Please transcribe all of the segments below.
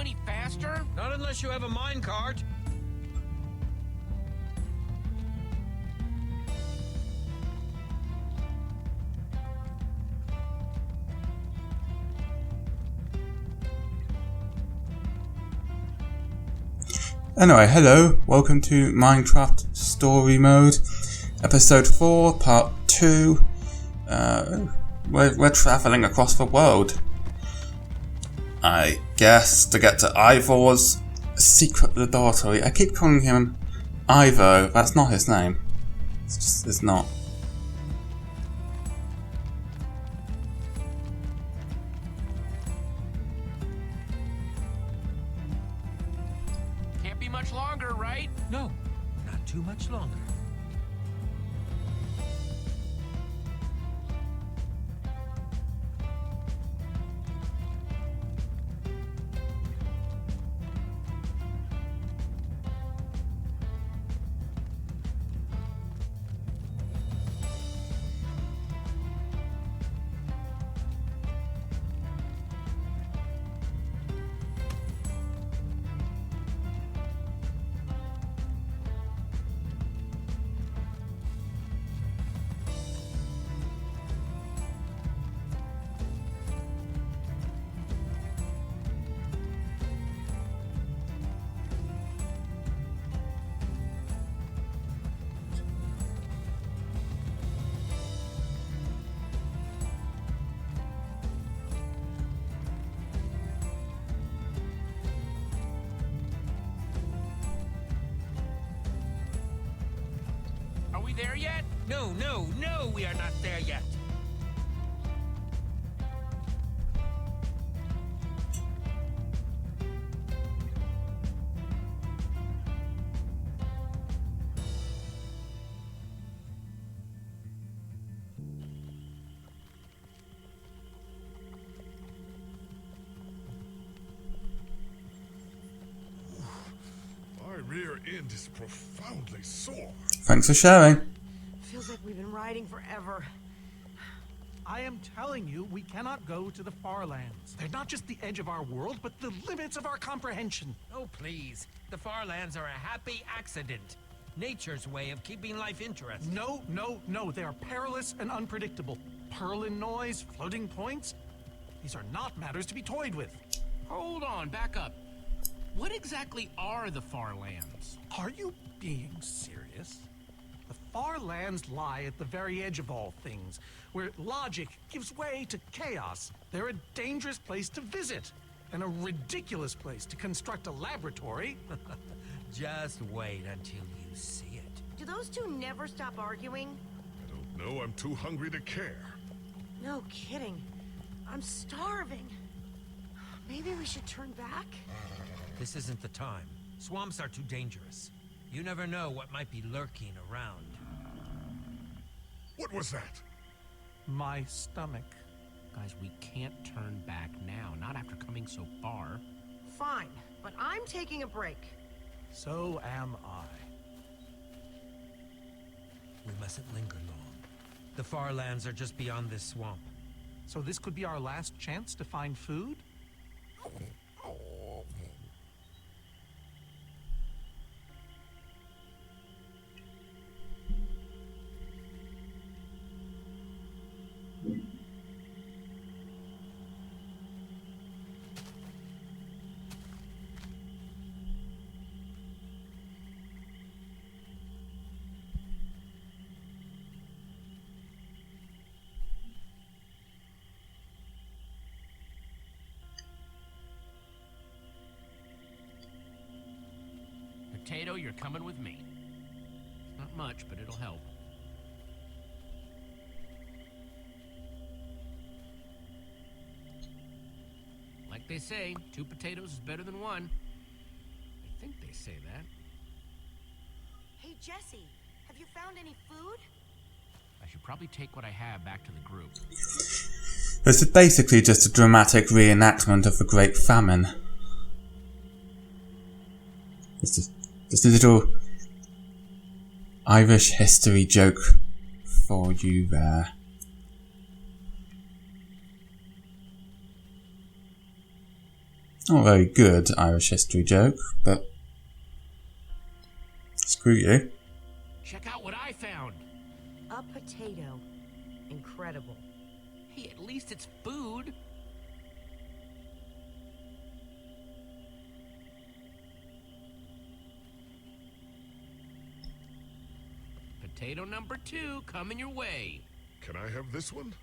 any faster? Not unless you have a minecart. Anyway, hello, welcome to Minecraft Story Mode, Episode 4, Part 2. We're travelling across the world. I guess to get to Ivor's secret laboratory. I keep calling him Ivo, that's not his name. It's not. Can't be much longer, right? No, not too much longer. Are we there yet? No, we are not there yet. My rear end is profoundly sore. Thanks for sharing. Feels like we've been riding forever. I am telling you, we cannot go to the far lands. They're not just the edge of our world, but the limits of our comprehension. Oh, please. The far lands are a happy accident. Nature's way of keeping life interesting. No. They are perilous and unpredictable. Purling noise, floating points. These are not matters to be toyed with. Hold on, back up. What exactly are the far lands? Are you being serious? The far lands lie at the very edge of all things, where logic gives way to chaos. They're a dangerous place to visit, and a ridiculous place to construct a laboratory. Just wait until you see it. Do those two never stop arguing? I don't know, I'm too hungry to care. No kidding. I'm starving. Maybe we should turn back? This isn't the time. Swamps are too dangerous. You never know what might be lurking around. What was that? My stomach. Guys, we can't turn back now, not after coming so far. Fine, but I'm taking a break. So am I. We mustn't linger long. The far lands are just beyond this swamp. So this could be our last chance to find food? Potato, you're coming with me. Not much, but it'll help. Like they say, 2 potatoes is better than 1. I think they say that. Hey, Jesse, have you found any food? I should probably take what I have back to the group. This is basically just a dramatic reenactment of the Great Famine. Just a little Irish history joke for you there. not a very good Irish history joke, but screw you. Check out what I found. A potato. Incredible. Hey, at least it's food. Potato number 2 coming your way. Can I have this one?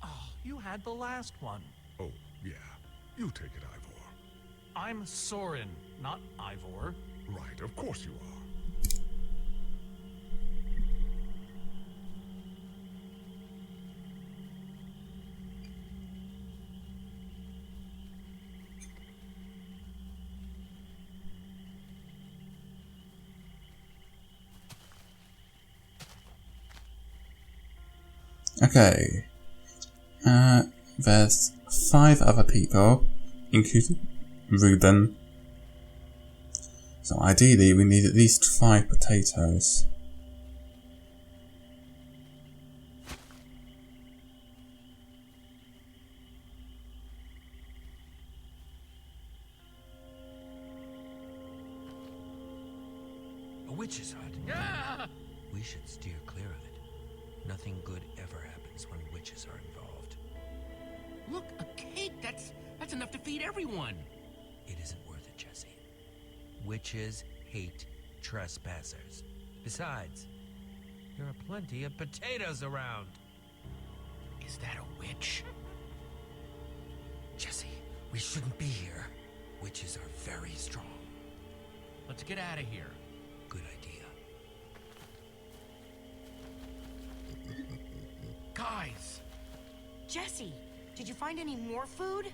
Oh, you had the last one. Oh, yeah. You take it, Ivor. I'm Soren, not Ivor. Right, of course you are. Okay. There's 5 other people, including Ruben. So ideally we need at least 5 potatoes. A witch's hut. Ah! We should steer clear of it. Nothing good ever happens when witches are involved. Look, a cake. That's enough to feed everyone. It isn't worth it, Jesse. Witches hate trespassers. Besides, there are plenty of potatoes around. Is that a witch? Jesse, we shouldn't be here. Witches are very strong. Let's get out of here. Good idea. Guys! Jesse, did you find any more food?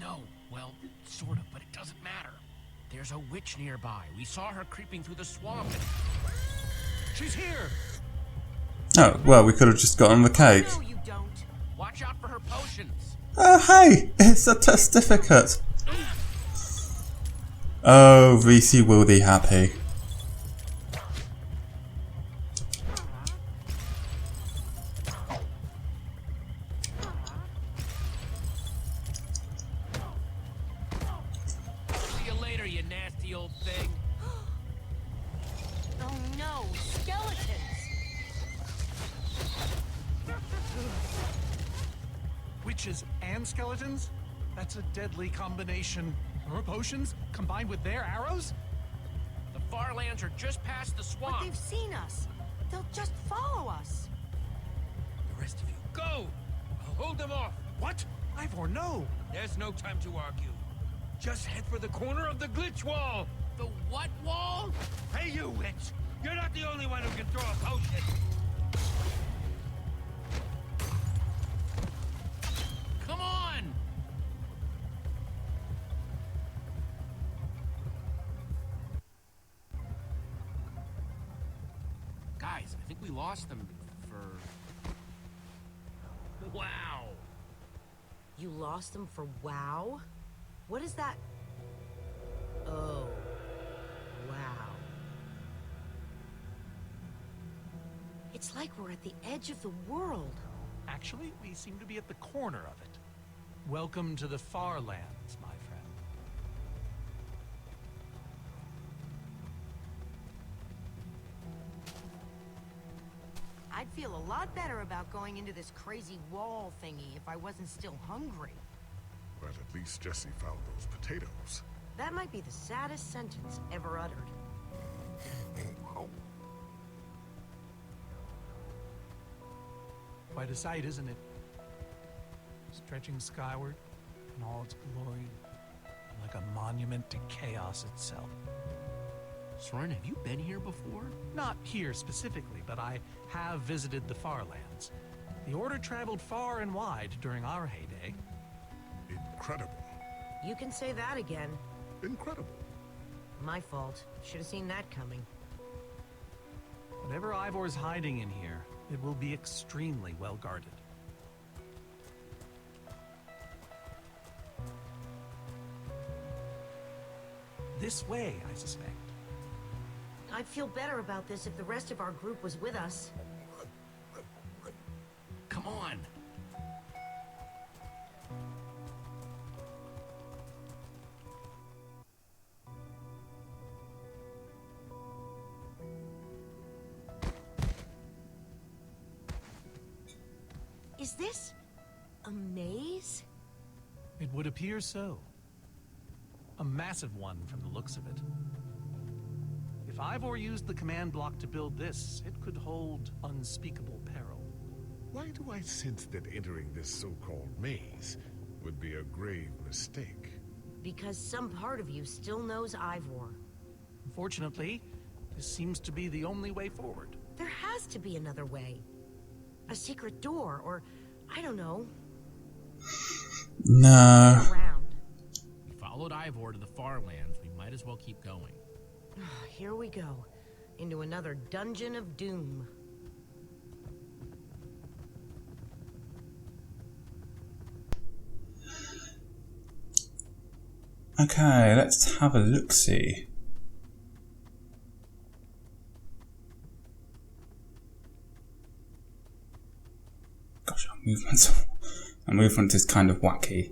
No, well, sort of, but it doesn't matter. There's a witch nearby. We saw her creeping through the swamp and... She's here! Oh, well, we could have just gotten the cake. No, you don't. Watch out for her potions. Oh, hey! It's a testificate! Oh, Reese will be happy. See you later, you nasty old thing. Oh no, skeletons! Witches and skeletons? That's a deadly combination. Her potions combined with their arrows? The Farlands are just past the But swamp. they've seen us. They'll just follow us. The rest of you, go! I'll hold them off. What? Ivor, no! There's no time to argue. Just head for the corner of the glitch wall. The what wall? Hey, you witch! You're not the only one who can throw a potion. Come on! Guys, I think we lost them for... Wow! You lost them for WoW? What is that? Oh. Wow. It's like we're at the edge of the world. Actually, we seem to be at the corner of it. Welcome to the far lands, my friend. I'd feel a lot better about going into this crazy wall thingy if I wasn't still hungry. Well, at least Jesse found those potatoes. That might be the saddest sentence ever uttered. Quite a sight, isn't it? Stretching skyward in all its glory, like a monument to chaos itself. Soren, have you been here before? Not here specifically, but I have visited the far lands. The Order traveled far and wide during our heyday. Incredible. You can say that again. Incredible. My fault. Should have seen that coming. Whatever Ivor's hiding in here, it will be extremely well guarded. This way, I suspect. I'd feel better about this if the rest of our group was with us. Come on! Is this a maze? It would appear so. A massive one from the looks of it. If Ivor used the command block to build this, it could hold unspeakable peril. Why do I sense that entering this so-called maze would be a grave mistake? Because some part of you still knows Ivor. Unfortunately, this seems to be the only way forward. There has to be another way. A secret door, or I don't know. No. Around. We followed Ivor to the far lands. We might as well keep going. Here we go. Into another dungeon of doom. Okay, let's have a look-see. Gosh, our movement is kind of wacky.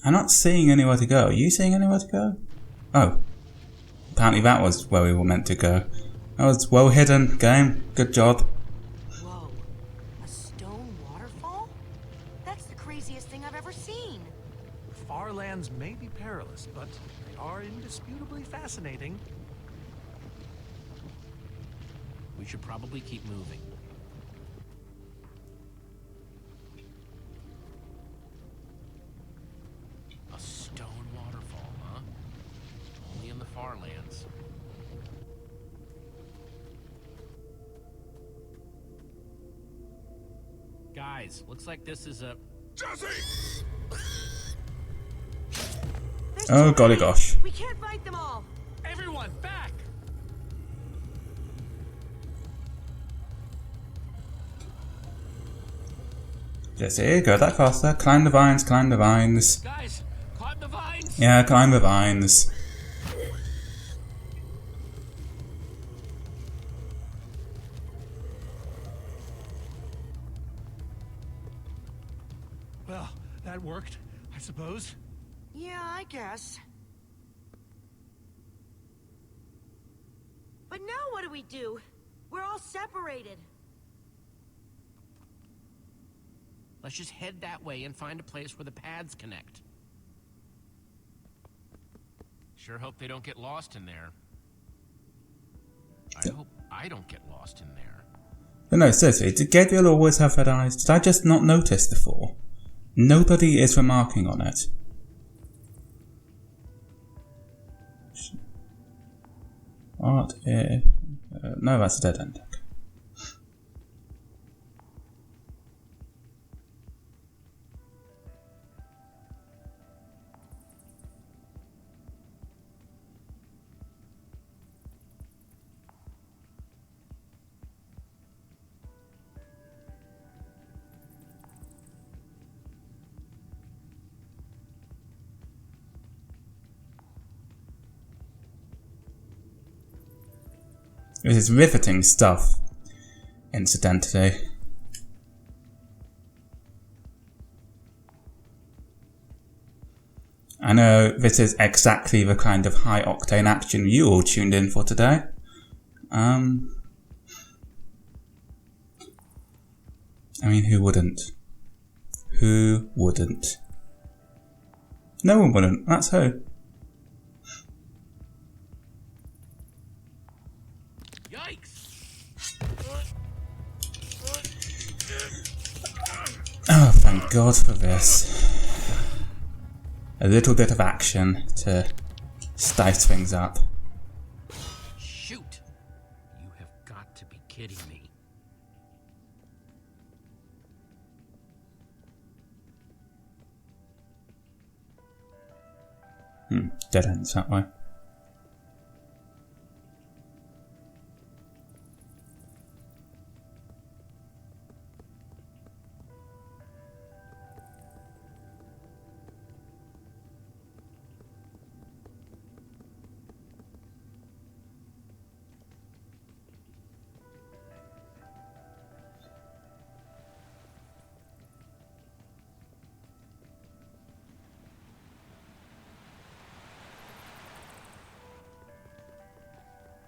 I'm not seeing anywhere to go. Are you seeing anywhere to go? Oh. Apparently that was where we were meant to go. That was well hidden, game. Good job. Whoa. A stone waterfall? That's the craziest thing I've ever seen. The far lands may be perilous, but they are indisputably fascinating. We should probably keep moving. A stone waterfall, huh? Only in the far lands. Guys, looks like this is a... Jesse! There's Oh too golly many. gosh. We can't fight them all. Everyone, back! Jesse, go that faster. Climb the vines, climb the vines. Guys, climb the vines! Yeah, climb the vines. Well, that worked, I suppose. Yeah, I guess. But now what do we do? We're all separated. Let's just head that way and find a place where the paths connect. Sure hope they don't get lost in there. I hope I don't get lost in there. But no, seriously, did Gabriel always have red eyes? Did I just not notice before? Nobody is remarking on it. What if... no, that's a dead end. This is riveting stuff, incidentally. I know this is exactly the kind of high-octane action you all tuned in for today. I mean, who wouldn't? Who wouldn't? No one wouldn't, that's who. Oh, thank God for this. A little bit of action to spice things up. Shoot! You have got to be kidding me. Dead ends that way.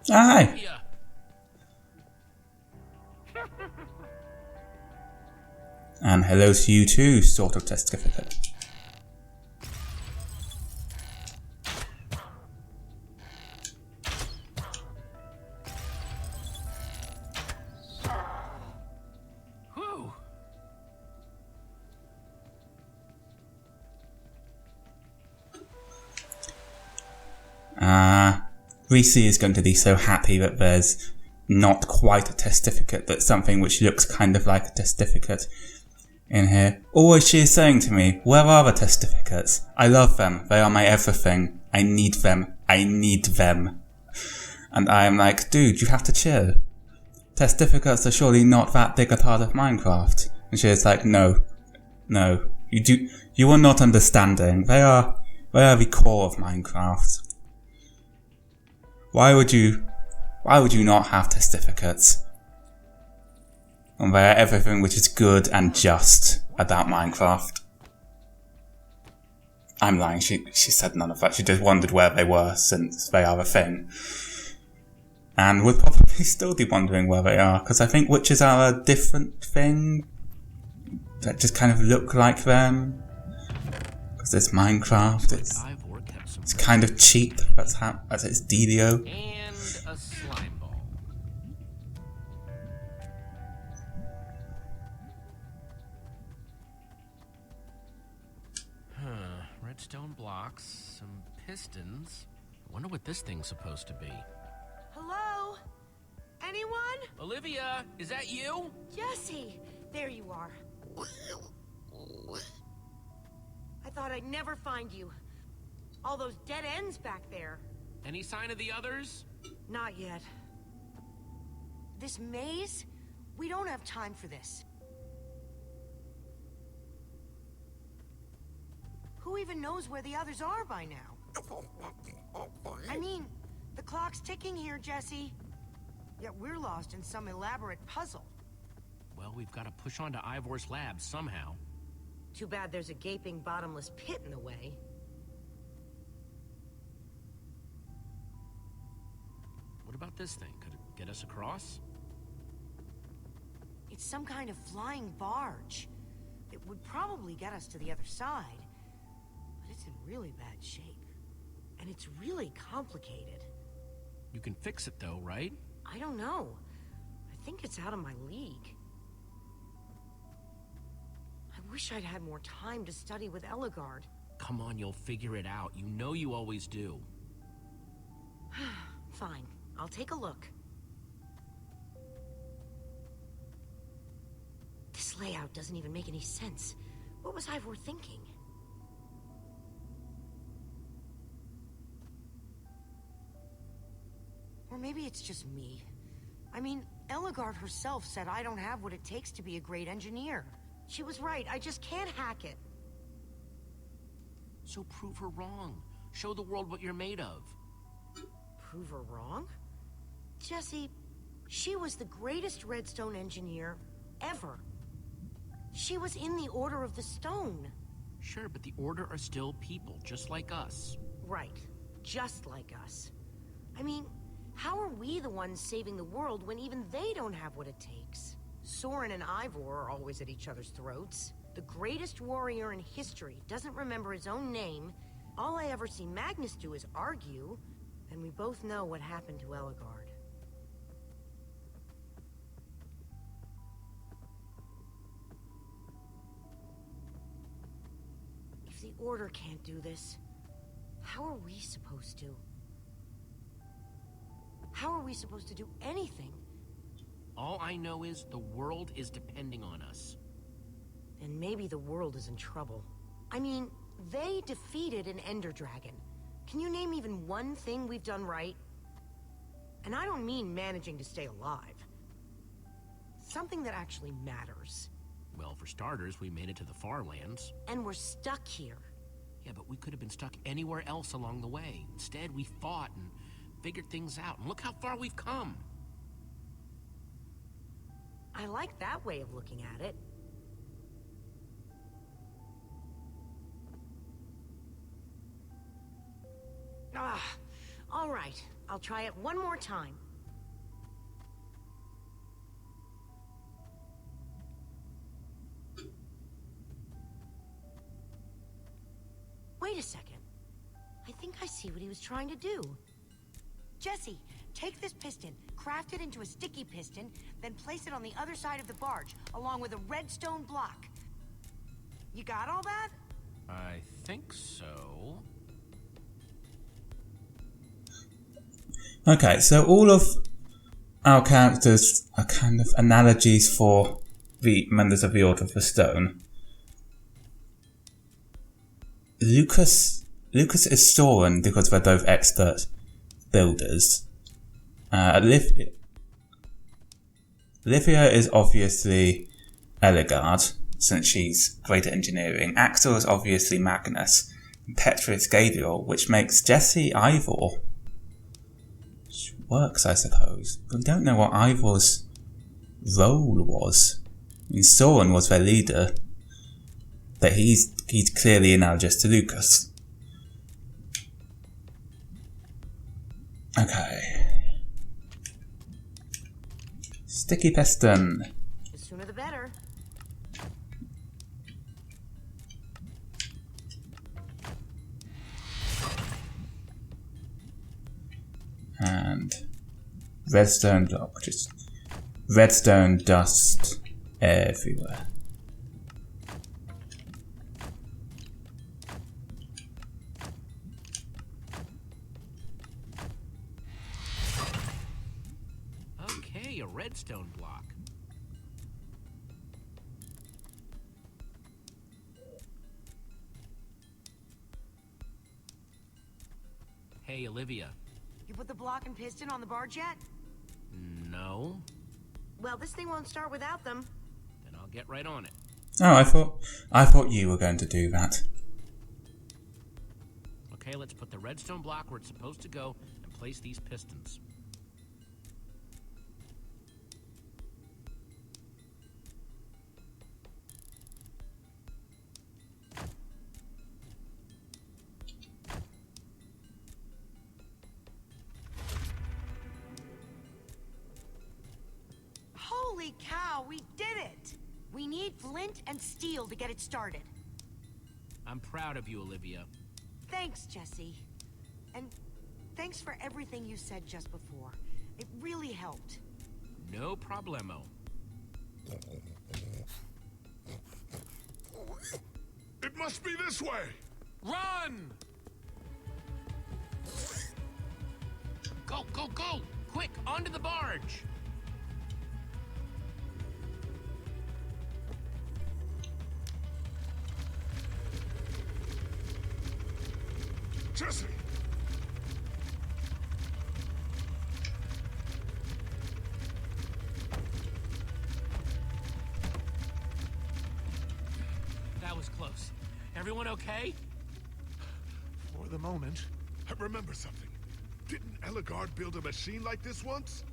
Hi. Yeah. And hello to you too, sort of testificate. Whew. Reese is going to be so happy that there's not quite a testificate, but something which looks kind of like a testificate in here. Always she is saying to me, where are the testificates? I love them. They are my everything. I need them. I need them. And I am like, dude, you have to chill. Testificates are surely not that big a part of Minecraft. And she is like, no, you are not understanding. They are the core of Minecraft. Why would you not have testificates? And they are everything which is good and just about Minecraft. I'm lying, she said none of that. She just wondered where they were since they are a thing. And would probably still be wondering where they are, because I think witches are a different thing that just kind of look like them. Because it's Minecraft, it's kind of cheap, that's its dealio. And a slime ball. Redstone blocks, some pistons. I wonder what this thing's supposed to be. Hello? Anyone? Olivia, is that you? Jesse! There you are. I thought I'd never find you. All those dead ends back there. Any sign of the others? Not yet. This maze? We don't have time for this. Who even knows where the others are by now? I mean, the clock's ticking here, Jesse. Yet we're lost in some elaborate puzzle. Well, we've got to push on to Ivor's lab somehow. Too bad there's a gaping bottomless pit in the way. What about this thing? Could it get us across? It's some kind of flying barge. It would probably get us to the other side. But it's in really bad shape. And it's really complicated. You can fix it though, right? I don't know. I think it's out of my league. I wish I'd had more time to study with Ellegard. Come on, you'll figure it out. You know you always do. Fine, I'll take a look. This layout doesn't even make any sense. What was Ivor thinking? Or maybe it's just me. I mean, Ellegard herself said I don't have what it takes to be a great engineer. She was right, I just can't hack it. So prove her wrong. Show the world what you're made of. Prove her wrong? Jesse, she was the greatest redstone engineer ever. She was in the Order of the Stone. Sure, but the Order are still people, just like us. Right, just like us. I mean, how are we the ones saving the world when even they don't have what it takes? Soren and Ivor are always at each other's throats. The greatest warrior in history doesn't remember his own name. All I ever see Magnus do is argue, and we both know what happened to Ellegard. If the Order can't do this, how are we supposed to? How are we supposed to do anything? All I know is the world is depending on us. Then maybe the world is in trouble. I mean, they defeated an Ender Dragon. Can you name even one thing we've done right? And I don't mean managing to stay alive. Something that actually matters. Well, for starters, we made it to the far lands. And we're stuck here. Yeah, but we could have been stuck anywhere else along the way. Instead, we fought and figured things out. And look how far we've come. I like that way of looking at it. All right, I'll try it one more time. Wait a second. I think I see what he was trying to do. Jesse, take this piston, craft it into a sticky piston, then place it on the other side of the barge, along with a redstone block. You got all that? I think so. Okay, so all of our characters are kind of analogies for the members of the Order of the Stone. Lucas is Soren because they're both expert builders. Olivia is obviously Eligard, since she's great at engineering. Axel is obviously Magnus. And Petra is Gabriel, which makes Jesse Ivor. Which works, I suppose. But we don't know what Ivor's role was. I mean, Soren was their leader, but he's clearly analogous to Lucas. Okay. Sticky piston. The sooner the better. And redstone block, just redstone dust everywhere. Okay, a redstone block. Hey, Olivia. You put the block and piston on the barge yet? No? Well, this thing won't start without them. Then I'll get right on it. Oh, I thought you were going to do that. Okay, let's put the redstone block where it's supposed to go and place these pistons. Holy cow, we did it! We need flint and steel to get it started. I'm proud of you, Olivia. Thanks, Jesse. And thanks for everything you said just before. It really helped. No problemo. It must be this way! Run! Go, go, go! Quick, onto the barge! Jesse! That was close. Everyone okay? For the moment. I remember something. Didn't Eligard build a machine like this once?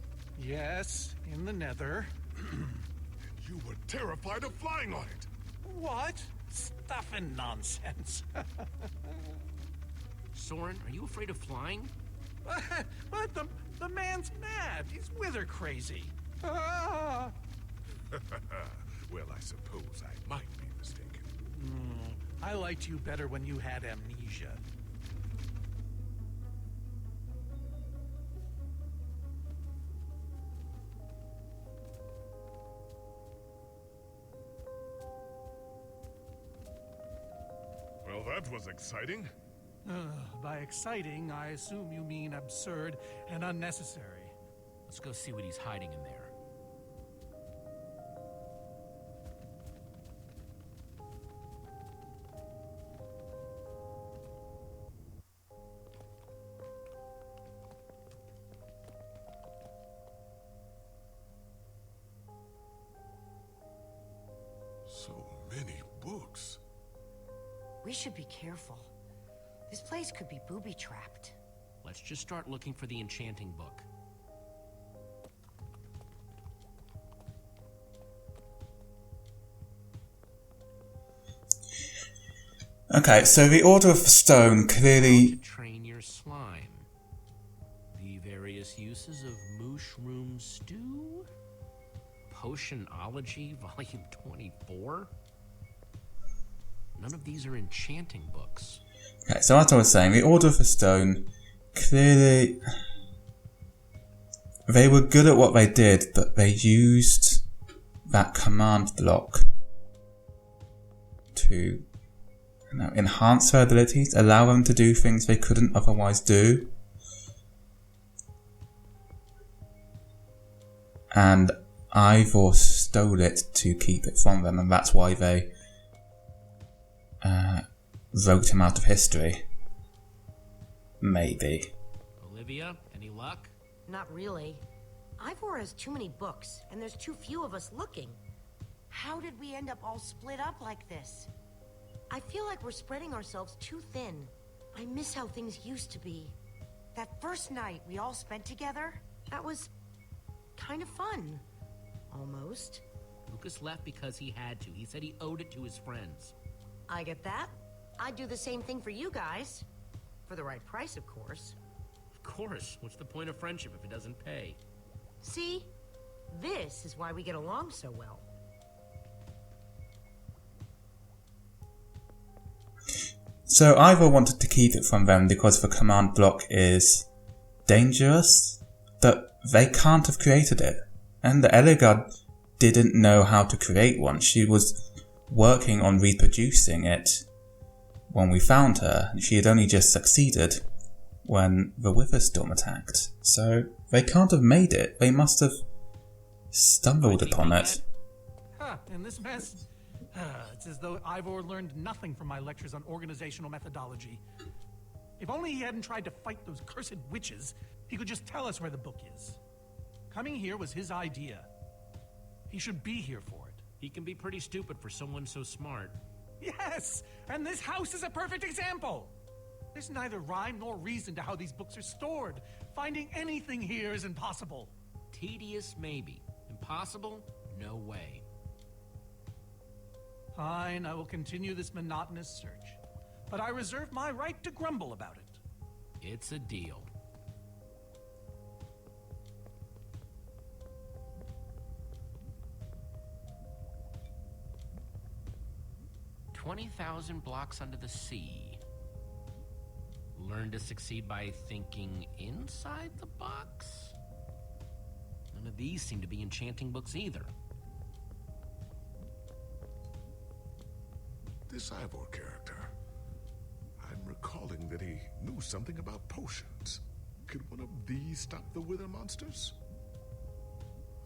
Yes, in the Nether. You were terrified of flying on it. What? Stuff and nonsense. Soren, are you afraid of flying? But the man's mad. He's wither crazy. Ah! Well, I suppose I might be mistaken. I liked you better when you had amnesia. Well, that was exciting. By exciting, I assume you mean absurd and unnecessary. Let's go see what he's hiding in there. So many books. We should be careful. This place could be booby-trapped. Let's just start looking for the enchanting book. Okay, so the Order of the Stone clearly... Train your slime. stew? Potionology, volume 24? None of these are enchanting books. Okay, so as I was saying, the Order of the Stone, clearly they were good at what they did, but they used that command block to enhance their abilities, allow them to do things they couldn't otherwise do. And Ivor stole it to keep it from them, and that's why they wrote him out of history. Maybe. Olivia, any luck? Not really. Ivor has too many books, and there's too few of us looking. How did we end up all split up like this? I feel like we're spreading ourselves too thin. I miss how things used to be. That first night we all spent together, that was kind of fun. Almost. Lucas left because he had to. He said he owed it to his friends. I get that. I'd do the same thing for you guys. For the right price, of course. Of course. What's the point of friendship if it doesn't pay? See? This is why we get along so well. So Ivor wanted to keep it from them because the command block is dangerous, but they can't have created it. And the Eligard didn't know how to create one. She was working on reproducing it when we found her. She had only just succeeded when the Witherstorm attacked. So they can't have made it. They must have stumbled upon it. Huh, in this mess? It's as though Ivor learned nothing from my lectures on organizational methodology. If only he hadn't tried to fight those cursed witches, he could just tell us where the book is. Coming here was his idea. He should be here for it. He can be pretty stupid for someone so smart. Yes! And this house is a perfect example! There's neither rhyme nor reason to how these books are stored. Finding anything here is impossible. Tedious, maybe. Impossible? No way. Fine, I will continue this monotonous search. But I reserve my right to grumble about it. It's a deal. "20,000 blocks under the sea. Learn to succeed by thinking inside the box?" None of these seem to be enchanting books either. This Ivor character. I'm recalling that he knew something about potions. Could one of these stop the wither monsters?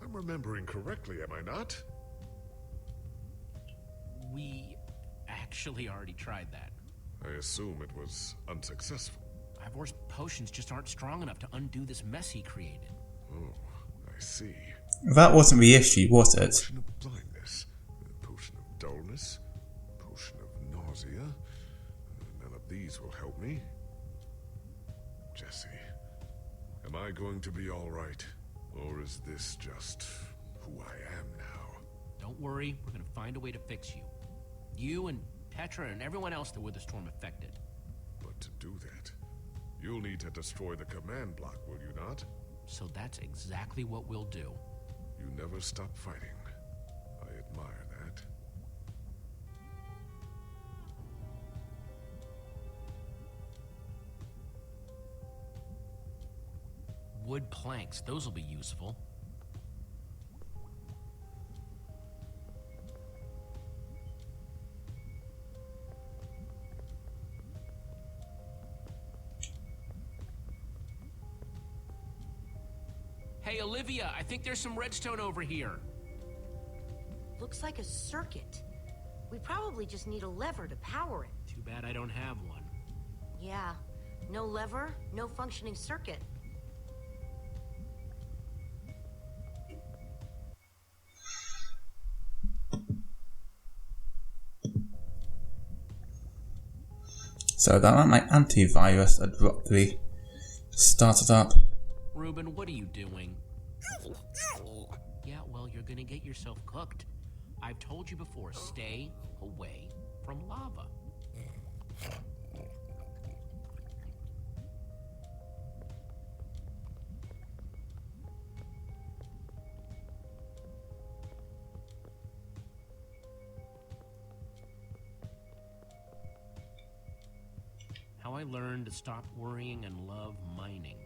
I'm remembering correctly, am I not? We actually already tried that. I assume it was unsuccessful. Ivor's potions just aren't strong enough to undo this mess he created. Oh, I see. That wasn't the issue, was it? Potion of blindness, a potion of dullness, potion of nausea. None of these will help me. Jesse, am I going to be all right? Or is this just who I am now? Don't worry, we're gonna find a way to fix you. You and Petra and everyone else that Witherstorm affected. But to do that, you'll need to destroy the command block, will you not? So that's exactly what we'll do. You never stop fighting. I admire that. Wood planks, those will be useful. Hey, Olivia, I think there's some redstone over here. Looks like a circuit. We probably just need a lever to power it. Too bad I don't have one. Yeah, no lever, no functioning circuit. So that meant my antivirus abruptly started up. Ruben, what are you doing? Yeah, well, you're gonna get yourself cooked. I've told you before, stay away from lava. learned to stop worrying and love mining.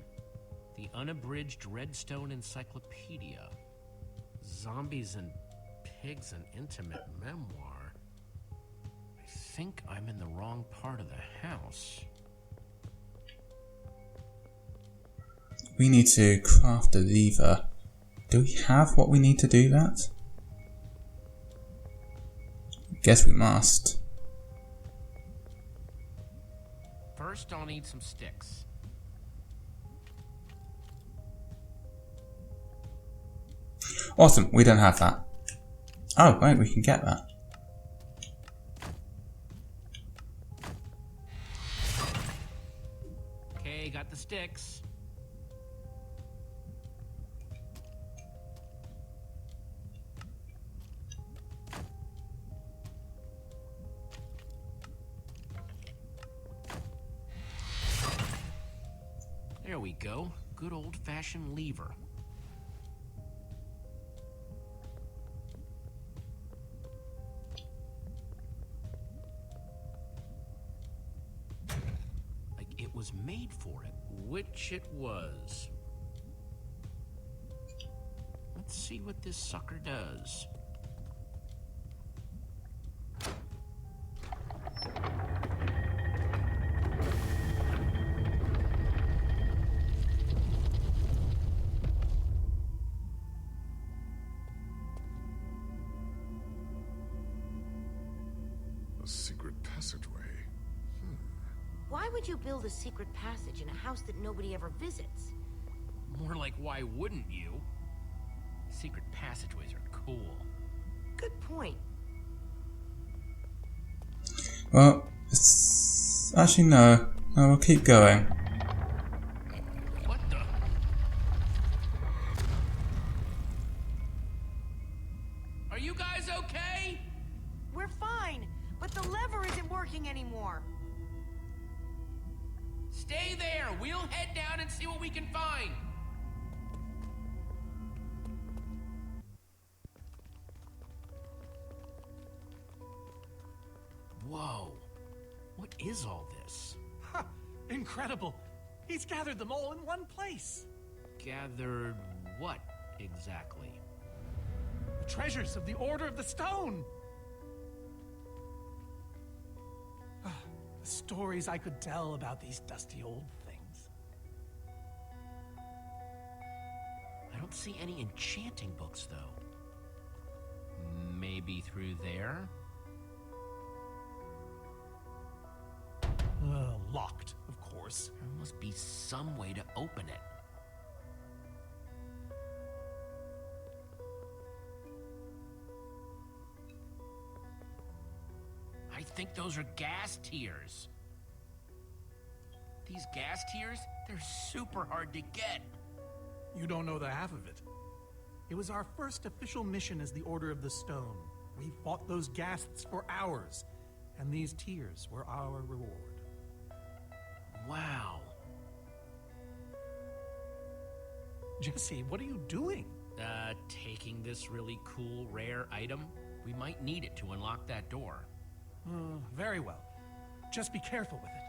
The unabridged Redstone Encyclopedia. Zombies and Pigs, an intimate memoir. I think I'm in the wrong part of the house. We need to craft a lever. Do we have what we need to do that? Guess we must. First, I'll need some sticks. Awesome, we don't have that. Oh, wait, we can get that. Okay, got the sticks. There we go. Good old-fashioned lever. Like it was made for it, which it was. Let's see what this sucker does. A secret passageway. Why would you build a secret passage in a house that nobody ever visits? More like, why wouldn't you? Secret passageways are cool. Good point. Well, actually no. No, we'll keep going. What the? Are you guys okay? We're fine, but the lever isn't working anymore. Stay there. We'll head down and see what we can find. Whoa. What is all this? Ha! Incredible! He's gathered them all in one place. Gathered what exactly? The treasures of the Order of the Stone. The stories I could tell about these dusty old things. I don't see any enchanting books, though. Maybe through there? Locked, of course. There must be some way to open it. I think those are gas tiers. These gas tiers, they're super hard to get. You don't know the half of it. It was our first official mission as the Order of the Stone. We fought those ghasts for hours, and these tears were our reward. Wow. Jesse, what are you doing? Taking this really cool, rare item. We might need it to unlock that door. Very well. Just be careful with it.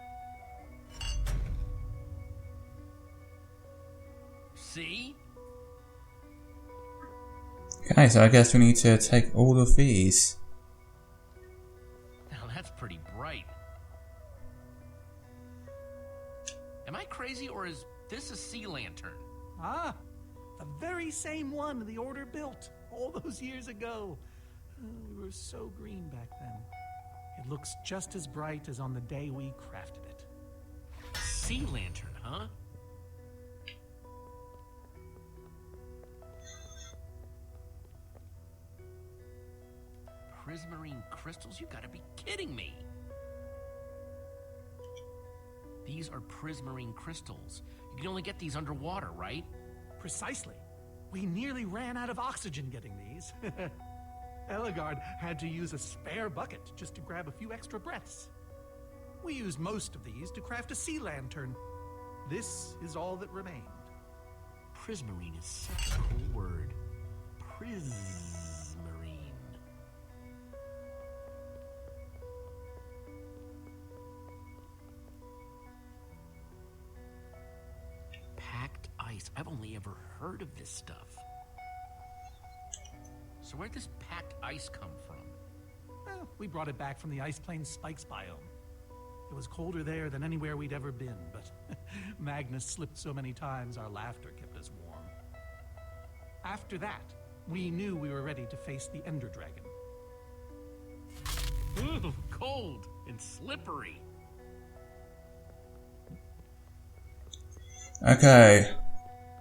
See? Okay, so I guess we need to take all of these. Now that's pretty bright. Am I crazy, or is this a sea lantern? Ah, the very same one the Order built all those years ago. We were so green back then. It looks just as bright as on the day we crafted it. Sea lantern, huh? Prismarine crystals? You gotta be kidding me! These are prismarine crystals. You can only get these underwater, right? Precisely. We nearly ran out of oxygen getting these. Eligard had to use a spare bucket just to grab a few extra breaths. We used most of these to craft a sea lantern. This is all that remained. Prismarine is such a cool word. Prismarine. only ever heard of this stuff. So where'd this packed ice come from? Well, we brought it back from the Ice Plains Spikes biome. It was colder there than anywhere we'd ever been, but Magnus slipped so many times our laughter kept us warm. After that, we knew we were ready to face the Ender Dragon. Ooh, cold and slippery. Okay,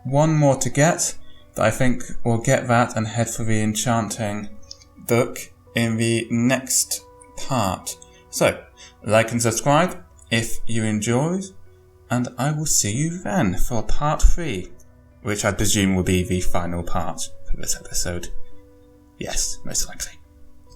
one more to get, but I think we'll get that and head for the enchanting book in the next part. So, like and subscribe if you enjoyed, and I will see you then for part 3, which I presume will be the final part for this episode. Yes, most likely.